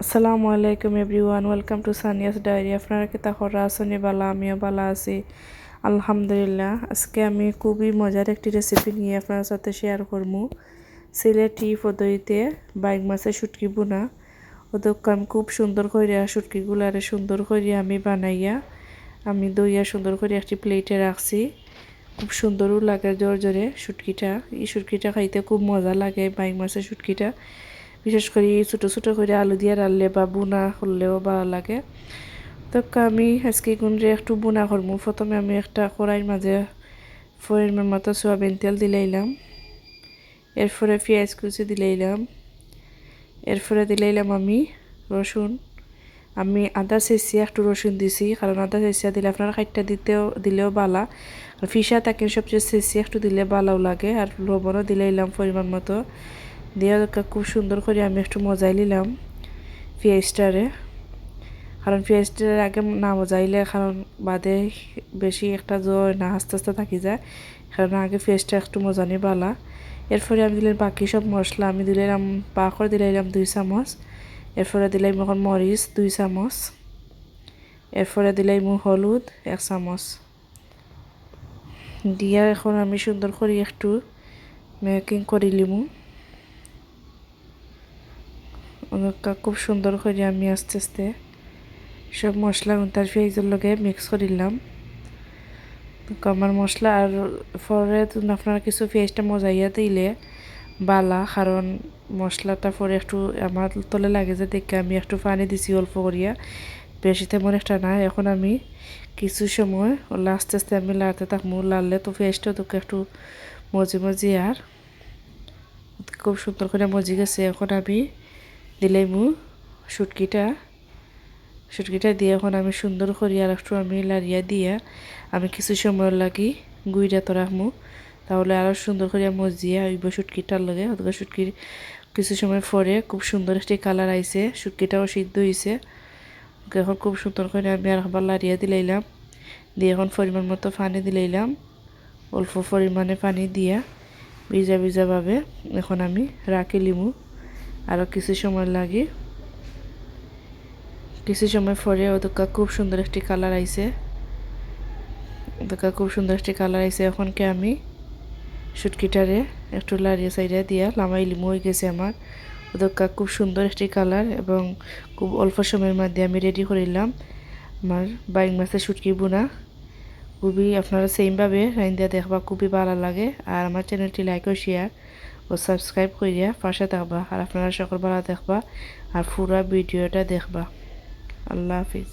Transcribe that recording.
আসসালামু আলাইকুম everyone, welcome to Sania's diary. আপনারা কি তাহরা আসনি? বালা, আমিও বালা আছি আলহামদুলিল্লাহ। আজকে আমি খুবই মজার একটি রেসিপি নিয়ে আপনার সাথে শেয়ার করবো। সিলেটি পদ্ধতিতে বাইক মাছের শুটকি বোনা। ওদেরকে আমি খুব সুন্দর করে শুটকিগুলারে সুন্দর করে আমি বানাইয়া আমি দইয়া সুন্দর করে একটি প্লেটে রাখছি। খুব সুন্দরও লাগে জোরে শুটকিটা। এই শুটকিটা খাইতে খুব মজা লাগে, বাইক মাছের শুটকিটা। বিশেষ করে ছোটো ছোটো করে আলু দিয়ে রাখলে বা বুনা করলেও ভালো লাগে। তো আমি আজকে গুণরে একটু বুনা করবো। প্রথমে আমি একটা কড়াইয়ের মাঝে পরিমাণ মতো সয়াবিন তেল দিলাইলাম, এরপরে পেঁয়াজ কুচি দিলাইলাম, এরপরে দিলাইলাম আমি রসুন। আমি আদা চেঁচিয়া একটু রসুন দিছি, কারণ আদা চেঁচিয়া দিলে আপনারা খাইটটা দিলেও বালা, আর ফিসা তাকে সবচেয়ে চেঁচিয়া একটু দিলে বালাও লাগে। আর লবণও দিলাইলাম পরিমাণ মতো দিয়ে খুব সুন্দর করে আমি একটু মজাই নিলাম পেঁয়াজটারে। কারণ পেঁয়াজটার আগে না মজাইলে কারণ বাদে বেশি একটা জয় না আস্তে আস্তে থাকি যায়, কারণ আগে পেঁয়াজটা একটু মজানি বালা। এরপরে আমি দিলাম বাকি সব মশলা। আমি দিলাম পাকড় দিলাইলাম 2 চামচ, এরপরে দিলাম এখন মরিচ 2 চামচ, এরপরে দিলাম হলুদ 1 চামচ দিয়া এখন আমি সুন্দর করে একটু মেকিং করে লিমু। খুব সুন্দর করে আমি আস্তে আস্তে সব মশলা তার পেঁয়াজের লগে মিক্স করিলাম। আমার মশলা আর পরে আপনারা কিছু পেঁয়াজটা মজাইয়া দিলে বালা, কারণ মশলাটা পরে একটু আমার তলে লাগে যে দেখে আমি একটু পানি দিছি অল্প করিয়া, বেশি তেমন একটা না। এখন আমি কিছু সময় আস্তে আস্তে আমি লাড়তে থাকবো। লাড়লে তো পেঁয়াজটা তোকে একটু মজি আর খুব সুন্দর করে মজি গেছে। এখন আমি দিলাইমু শুটকিটা দিয়ে এখন আমি সুন্দর করি আর একটু আমি লাড়িয়া দিয়া আমি কিছু সময় লাগি গুইটা তো রাখবো, তাহলে আরও সুন্দর করে মজিয়া ওইব শুটকিটার লগে। ওদিকে শুটকির কিছু সময় পরে খুব সুন্দর একটি কালার আইছে, শুটকিটাও সিদ্ধ হয়েছে। এখন খুব সুন্দর করে আমি আর একবার লাড়িয়া দিলাইলাম, দিয়ে এখন পরিমাণ মতো পানি দিলাইলাম। অল্প পরিমাণে পানি দিয়া ভিজাভাবে এখন আমি রাখি লিমু আরও কিছু সময় লাগে। কিছু সময় পরে ওদিকে খুব সুন্দর একটি কালার আইছে, এখনকে আমি শুটকিটারে একটু লাড়িয়ে সাইডে দিয়া লামাই লিমু হয়ে গেছে আমার। ওদিকে খুব সুন্দর একটি কালার এবং খুব অল্প সময়ের মধ্যে আমি রেডি করিলাম আমার বাইক মাছের শুটকি বোনা। খুবই আপনারা সেমভাবে রাইন্দা দেখবা, খুবই ভালো লাগে। আর আমার চ্যানেলটি লাইক ও শেয়ার ও সাবস্ক্রাইব করিয়া পাশে থাকবা। আর আপনারা সকল ভালো দেখবা আর পুরো ভিডিওটা দেখবা। আল্লাহ হাফিজ।